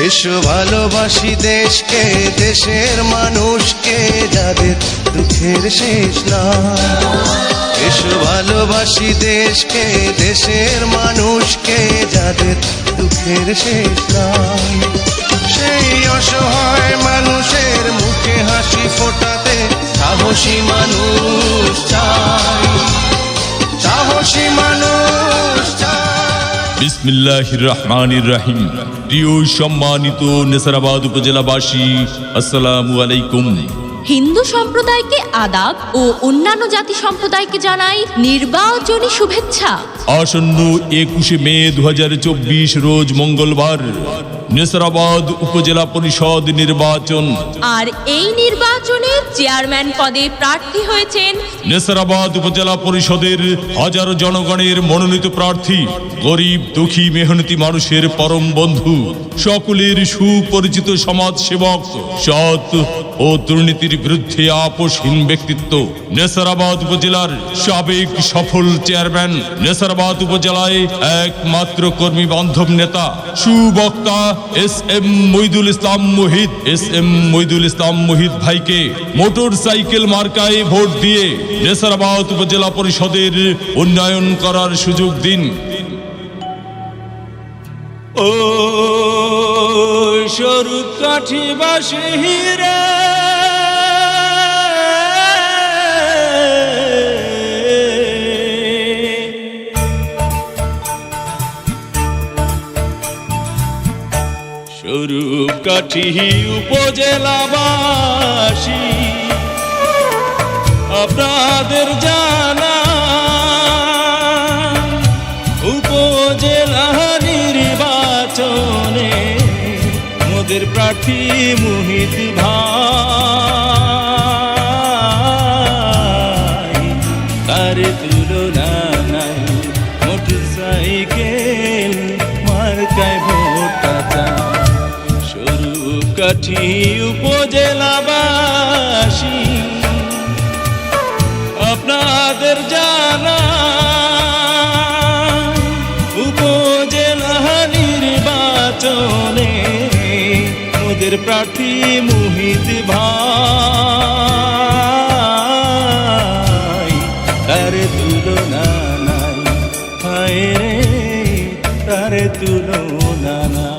এসো ভালোবাসি দেশকে, দেশের মানুষকে, যাদের দুঃখের শেষ নাই। এসো ভালোবাসি দেশকে, দেশের মানুষকে, যাদের দুঃখের শেষ নাই। সেই অসহায় মানুষের মুখে হাসি ফোটাতে সাহসী মানুষ চাই, সাহসী মানুষ চাই। বিসমিল্লাহির রহমানির রহিম। প্রিয় সম্মানিত নেসারাবাদ উপজেলাবাসী, আসসালামু আলাইকুম। হিন্দু সম্প্রদায়কে আদাব ও অন্যান্য জাতি সম্প্রদায়কে জানাই নির্বাচনী শুভেচ্ছা। আসন্ন 21শে মে 2024 রোজ মঙ্গলবার নেসারাবাদ উপজেলা পরিষদ নির্বাচন। আর এই নির্বাচনে চেয়ারম্যান পদে প্রার্থী হয়েছেন নেসারাবাদ উপজেলা পরিষদের হাজারো জনগণের মনোনীত প্রার্থী, গরিব দুঃখী মেহনতি মানুষের পরম বন্ধু, সকলের সুপরিচিত সমাজ সেবক, সৎ ও দুর্নীতির বিরুদ্ধে আপোষহীন ব্যক্তিত্ব, নেসারাবাদ উপজেলার সাবেক সফল চেয়ারম্যান, নেসারাবাদ উপজেলায় একমাত্র কর্মী বান্ধব নেতা, সুবক্তা এস.এম. মইদুল ইসলাম মুহিত। এস.এম. মইদুল ইসলাম মুহিত ভাইকে মোটর সাইকেল মার্কায় ভোট দিয়ে নেসারাবাদ উপজেলা পরিষদের উন্নয়ন করার সুযোগ দিন। ও সরু কাঠি বাসে হীরা, স্বরূপ কাঠি উপজেলাবাসী, আপনাদের জানা উপজেলা নির্বাচনে মোদের প্রার্থী মুহিত ভাই, তার তুলনা নাই। মোটর সাইকেল মার্কায় ভোটটা চাই। স্বরূপ কাঠি উপজেলাবাসী, আপনাদের জানা উপজেলা নির্বাচনে মোদের প্রার্থী মুহিত ভাই, তার তুলনা নাই। হায় রে, তার তুলনা নাই।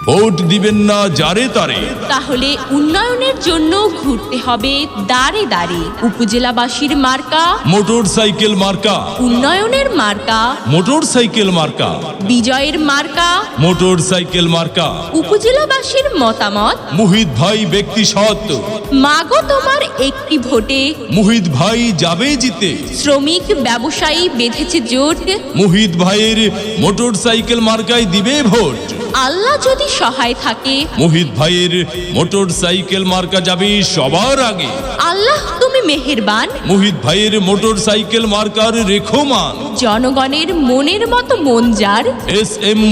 ভোট দিবেন না যারে তারে, তাহলে উন্নয়নের জন্য ঘুরতে হবে দাঁড়ে দাঁড়ে। উপজেলাবাসীর মার্কা মোটর সাইকেল মার্কা, উন্নয়নের মার্কা মোটর সাইকেল মার্কা, বিজয়ের মার্কা মোটর সাইকেল মার্কা। উপজেলাবাসীর মতামত মুহিত ভাই ব্যক্তি সৎ, মাগো তোমার একটি ভোটে মুহিত ভাই যাবে জিতে। শ্রমিক ব্যবসায়ী বেঁধেছে জোট, মুহিত ভাইয়ের মোটর সাইকেল মার্কায় দিবে ভোট। আল্লাহ যদি সহায় থাকে মুহিত ভাইয়ের মোটর সাইকেল মার্কা যাবে সবার আগে। আল্লাহ তুমি মেহেরবান, মুহিত ভাইয়ের মোটর সাইকেল মার্কার রেখো মান। জনগণের মনের মতো মন যার এস.এম.